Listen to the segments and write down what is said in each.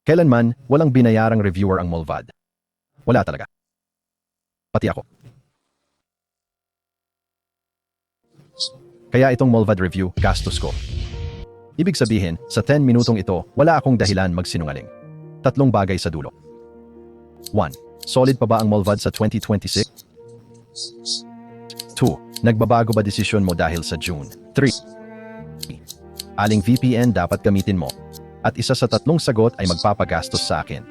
Kailanman, walang binayarang reviewer ang Molvad. Wala talaga. Pati ako. Kaya itong Molvad review, gastos ko. Ibig sabihin, sa 10 minutong ito, wala akong dahilan magsinungaling. 3 bagay sa dulo. 1. Solid pa ba ang Molvad sa 2026? 2. Nagbabago ba desisyon mo dahil sa June? 3. Aling VPN dapat gamitin mo? At isa sa 3 sagot ay magpapagastos sa akin.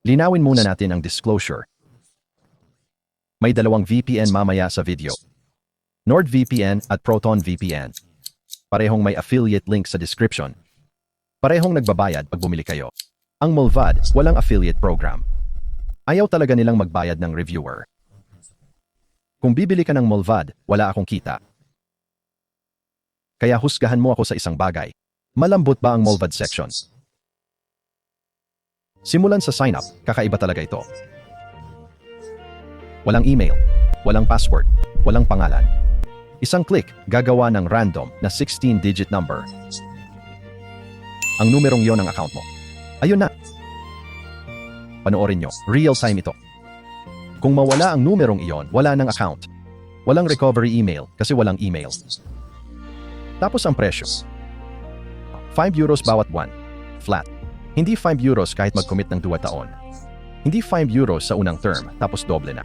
Linawin muna natin ang disclosure. May 2 VPN mamaya sa video. NordVPN at ProtonVPN. Parehong may affiliate link sa description. Parehong nagbabayad pag bumili kayo. Ang Molvad, walang affiliate program. Ayaw talaga nilang magbayad ng reviewer. Kung bibili ka ng Molvad, wala akong kita. Kaya husgahan mo ako sa isang bagay. Malambot ba ang Molvad section? Simulan sa sign up, kakaiba talaga ito. Walang email, walang password, walang pangalan. Isang click, gagawa ng random na 16-digit number. Ang numerong yon ang account mo. Ayun na. Panoorin nyo, real time ito. Kung mawala ang numerong iyon, wala ng account. Walang recovery email kasi walang email. Tapos ang presyo. 5 euros bawat buwan. Flat. Hindi 5 euros kahit mag-commit ng 2 taon. Hindi 5 euros sa unang term, tapos doble na.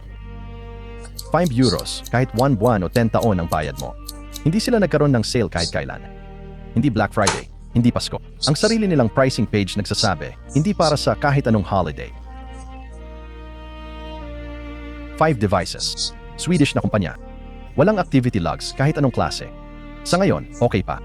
5 euros kahit 1 buwan o 10 taon ang bayad mo. Hindi sila nagkaroon ng sale kahit kailan. Hindi Black Friday, hindi Pasko. Ang sarili nilang pricing page nagsasabi, hindi para sa kahit anong holiday. 5 devices. Swedish na kumpanya. Walang activity logs kahit anong klase. Sa ngayon, okay pa.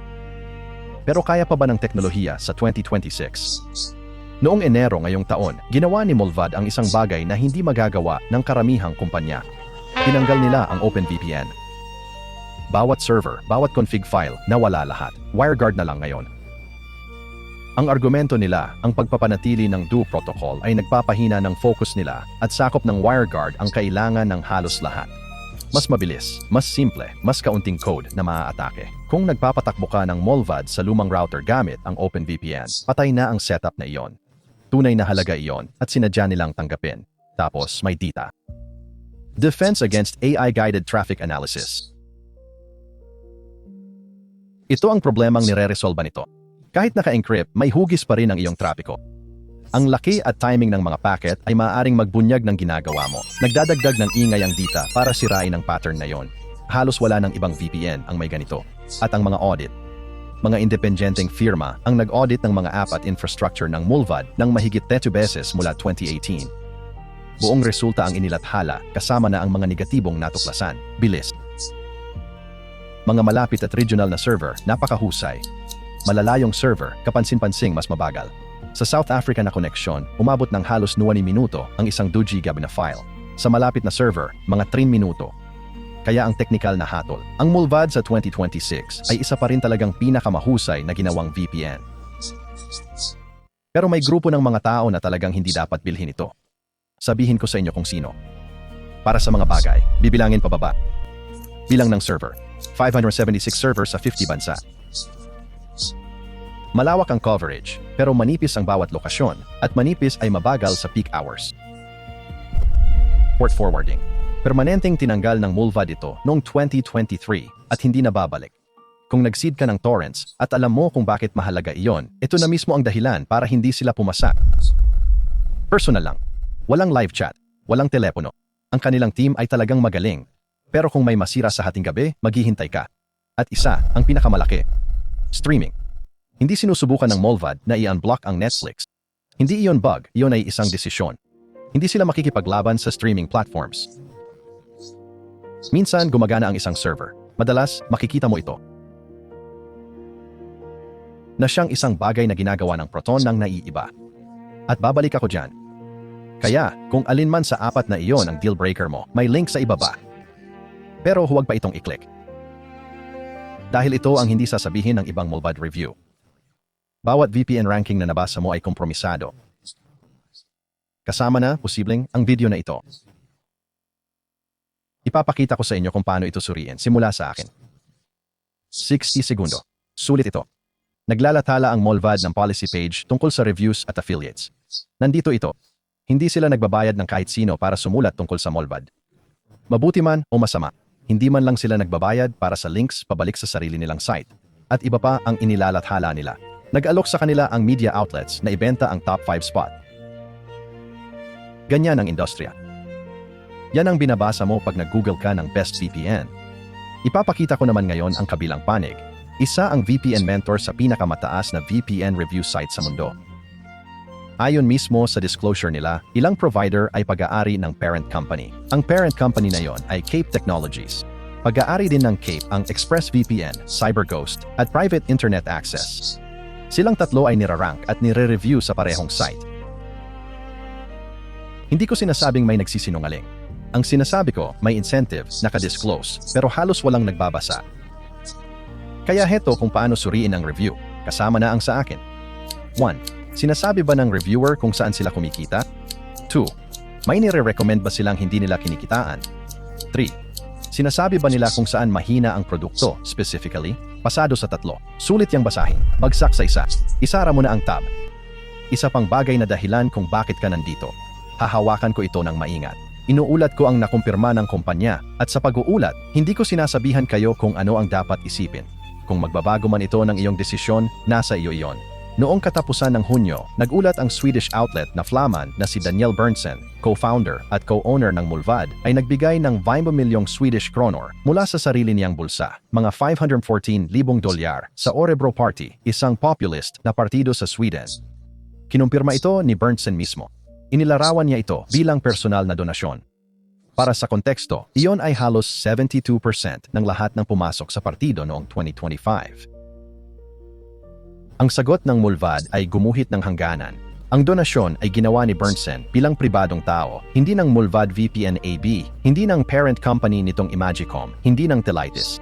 Pero kaya pa ba ng teknolohiya sa 2026? Noong Enero ngayong taon, ginawa ni Molvad ang isang bagay na hindi magagawa ng karamihang kumpanya. Tinanggal nila ang OpenVPN. Bawat server, bawat config file, nawala lahat. WireGuard na lang ngayon. Ang argumento nila, ang pagpapanatili ng DO protocol ay nagpapahina ng focus nila at sakop ng WireGuard ang kailangan ng halos lahat. Mas mabilis, mas simple, mas kaunting code na maaatake. Kung nagpapatakbo ka ng Molvad sa lumang router gamit ang OpenVPN, patay na ang setup na iyon. Tunay na halaga iyon at sinadya nilang tanggapin. Tapos may data. Defense against AI-guided traffic analysis. Ito ang problemang nire-resolba nito. Kahit naka-encrypt, may hugis pa rin ang iyong trapiko. Ang laki at timing ng mga packet ay maaaring magbunyag ng ginagawa mo. Nagdadagdag ng ingay ang data para sirain ang pattern na yon. Halos wala ng ibang VPN ang may ganito. At ang mga audit. Mga independenteng firma ang nag-audit ng mga app at infrastructure ng Molvad ng mahigit 10 beses mula 2018. Buong resulta ang inilathala kasama na ang mga negatibong natuklasan. Bilis. Mga malapit at regional na server, napakahusay. Malalayong server, kapansin-pansing mas mabagal. Sa South Africa na koneksyon, umabot ng halos 9 minuto ang isang 2 GB na file. Sa malapit na server, mga 3 minuto. Kaya ang technical na hatol. Ang Molvad sa 2026 ay isa pa rin talagang pinakamahusay na ginawang VPN. Pero may grupo ng mga tao na talagang hindi dapat bilhin ito. Sabihin ko sa inyo kung sino. Para sa mga bagay, bibilangin pababa. Bilang ng server. 576 servers sa 50 bansa. Malawak ang coverage, pero manipis ang bawat lokasyon at manipis ay mabagal sa peak hours. Port forwarding. Permanenteng tinanggal ng Molvad ito noong 2023 at hindi na babalik. Kung nag-seed ka ng torrents at alam mo kung bakit mahalaga iyon, ito na mismo ang dahilan para hindi sila pumasa. Personal lang. Walang live chat, walang telepono. Ang kanilang team ay talagang magaling. Pero kung may masira sa hating gabi, maghihintay ka. At isa, ang pinakamalaki. Streaming. Hindi sinusubukan ng Molvad na i-unblock ang Netflix. Hindi iyon bug, iyon ay isang desisyon. Hindi sila makikipaglaban sa streaming platforms. Minsan gumagana ang isang server. Madalas, makikita mo ito. Na siyang isang bagay na ginagawa ng Proton ng naiiba. At babalik ako dyan. Kaya, kung alin man sa 4 na iyon ang deal breaker mo, may link sa ibaba. Pero huwag pa itong i-click. Dahil ito ang hindi sasabihin ng ibang Molvad review. Bawat VPN ranking na nabasa mo ay kompromisado. Kasama na, posibleng, ang video na ito. Ipapakita ko sa inyo kung paano ito suriin simula sa akin. 60 segundo. Sulit ito. Naglalathala ang Molvad ng policy page tungkol sa reviews at affiliates. Nandito ito. Hindi sila nagbabayad ng kahit sino para sumulat tungkol sa Molvad. Mabuti man o masama, hindi man lang sila nagbabayad para sa links pabalik sa sarili nilang site. At iba pa ang inilalathala nila. Nag-alok sa kanila ang media outlets na ibenta ang top 5 spot. Ganyan ang industriya. Yan ang binabasa mo pag nag-Google ka ng best VPN. Ipapakita ko naman ngayon ang kabilang panig. Isa ang VPN Mentor sa pinakamataas na VPN review site sa mundo. Ayon mismo sa disclosure nila, ilang provider ay pag-aari ng parent company. Ang parent company na yon ay Cape Technologies. Pag-aari din ng Cape ang ExpressVPN, CyberGhost, at Private Internet Access. Silang tatlo ay nirarank at nire-review sa parehong site. Hindi ko sinasabing may nagsisinungaling. Ang sinasabi ko, may incentive, naka-disclose, pero halos walang nagbabasa. Kaya heto kung paano suriin ang review. Kasama na ang sa akin. 1. Sinasabi ba ng reviewer kung saan sila kumikita? 2. May nire-recommend ba silang hindi nila kinikitaan? 3. Sinasabi ba nila kung saan mahina ang produkto, specifically? Pasado sa 3. Sulit yang basahin. Bagsak sa 1. Isara mo na ang tab. Isa pang bagay na dahilan kung bakit ka nandito. Hahawakan ko ito ng maingat. Inuulat ko ang nakumpirma ng kumpanya at sa pag-uulat, hindi ko sinasabihan kayo kung ano ang dapat isipin. Kung magbabago man ito ng iyong desisyon, nasa iyo iyon. Noong katapusan ng Hunyo, nagulat ang Swedish outlet na Flaman na si Daniel Berntsen, co-founder at co-owner ng Molvad, ay nagbigay ng 20 milyong Swedish kronor mula sa sarili niyang bulsa, mga $514,000 sa Orebro Party, isang populist na partido sa Sweden. Kinumpirma ito ni Berntsen mismo. Inilarawan niya ito bilang personal na donasyon. Para sa konteksto, iyon ay halos 72% ng lahat ng pumasok sa partido noong 2025. Ang sagot ng Molvad ay gumuhit ng hangganan. Ang donasyon ay ginawa ni Berntsen bilang pribadong tao, hindi ng Molvad VPN AB, hindi ng parent company nitong Imagicom, hindi ng Telitis.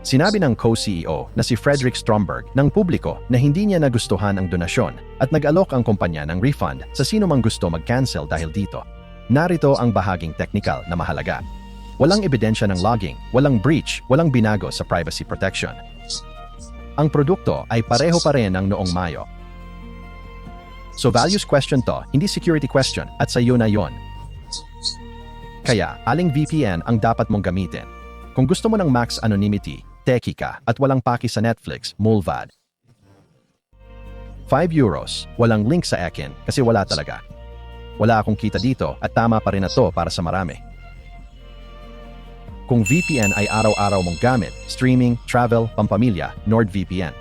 Sinabi ng co-CEO na si Fredrik Stromberg ng publiko na hindi niya nagustuhan ang donasyon at nag-alok ang kumpanya ng refund sa sino mang gusto mag-cancel dahil dito. Narito ang bahaging technical na mahalaga. Walang ebidensya ng logging, walang breach, walang binago sa privacy protection. Ang produkto ay pareho pa rin ng noong Mayo. So values question to, hindi security question at sa iyo na yon. Kaya, aling VPN ang dapat mong gamitin? Kung gusto mo ng max anonymity, techie ka at walang paki sa Netflix, Molvad. €5, walang link sa akin kasi wala talaga. Wala akong kita dito at tama pa rin na to para sa marami. Kung VPN ay araw-araw mong gamit, streaming, travel, pampamilya, NordVPN.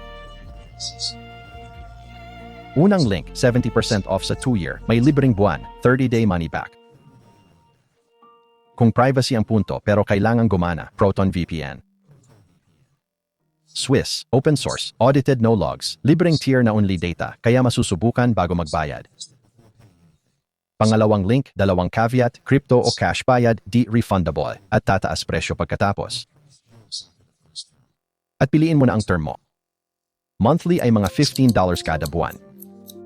Unang link, 70% off sa 2-year, may libreng buwan, 30-day money back. Kung privacy ang punto pero kailangang gumana, Proton VPN. Swiss, open source, audited no logs, libreng tier na only data, kaya masusubukan bago magbayad. Pangalawang link, 2 caveat, crypto o cash bayad, di refundable, at tataas presyo pagkatapos. At piliin mo na ang term mo. Monthly ay mga $15 kada buwan.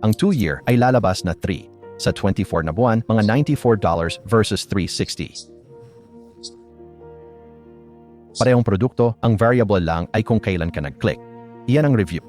Ang 2-year ay lalabas na 3. Sa 24 na buwan, mga $94 versus $360. Parehong produkto, ang variable lang ay kung kailan ka nag-click. Iyan ang review.